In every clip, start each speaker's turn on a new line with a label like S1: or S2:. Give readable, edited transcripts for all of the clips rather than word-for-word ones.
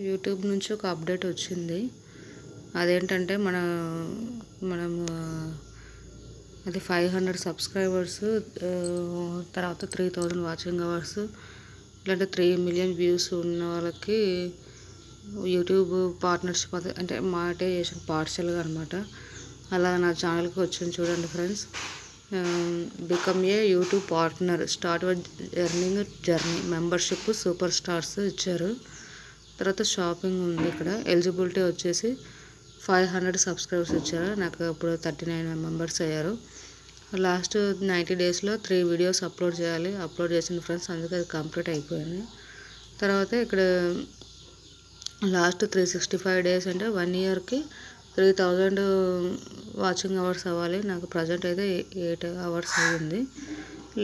S1: YouTube నుంచి ఒక update వచ్చింది. అదేంటంటే మనం అది 500 సబ్స్క్రైబర్స్, తర్వాత 3000 వాచింగ్ అవర్స్, ఇలాంటి 3 మిలియన్ వ్యూస్ ఉన్న వాళ్ళకి యూట్యూబ్ పార్ట్నర్షిప్ అంటే మానిటైజేషన్ పార్షియల్గా అనమాట. అలా నా ఛానల్కి వచ్చింది చూడండి friends. Become a YouTube partner, start your journey, membership, super stars ఇచ్చారు. తర్వాత షాపింగ్ ఉంది. ఇక్కడ ఎలిజిబిలిటీ వచ్చేసి 500 సబ్స్క్రైబర్స్ ఇచ్చారు. నాకు ఇప్పుడు 39 మెంబర్స్ అయ్యారు. లాస్ట్ 90 డేస్లో 3 వీడియోస్ అప్లోడ్ చేయాలి. అప్లోడ్ చేసిన ఫ్రెండ్స్, అందుకే అది కంప్లీట్ అయిపోయింది. తర్వాత ఇక్కడ లాస్ట్ 365 డేస్ అంటే 1 ఇయర్కి 3000 వాచింగ్ అవర్స్ అవ్వాలి. నాకు ప్రజెంట్ అయితే 8 అవర్స్ అయ్యింది.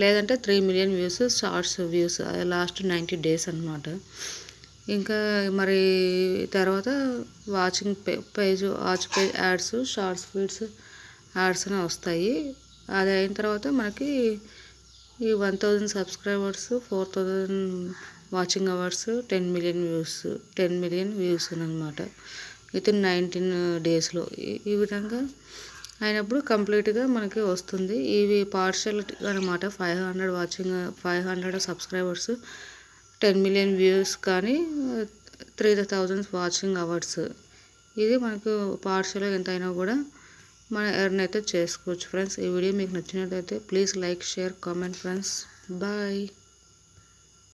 S1: లేదంటే 3 million views, shorts views last 90 days అనమాట. ఇంకా మరి తర్వాత watch page ads, shorts feeds ads అని వస్తాయి. అది అయిన తర్వాత మనకి ఈ 1000 subscribers, 4000 watching hours, 10 million views అనమాట. వితిన్ 19 డేస్లో ఈ విధంగా అయినప్పుడు కంప్లీట్గా మనకి వస్తుంది. ఇవి పార్షియల్ అనమాట. 500 సబ్స్క్రైబర్స్, 10 మిలియన్ వ్యూస్ కానీ 3000 వాచింగ్ అవర్స్, ఇది మనకు పార్షియల్గా ఎంత అయినా కూడా మనం ఎర్న్ అయితే చేసుకోవచ్చు ఫ్రెండ్స్. ఈ వీడియో మీకు నచ్చినట్లయితే please like, share, comment friends. Bye.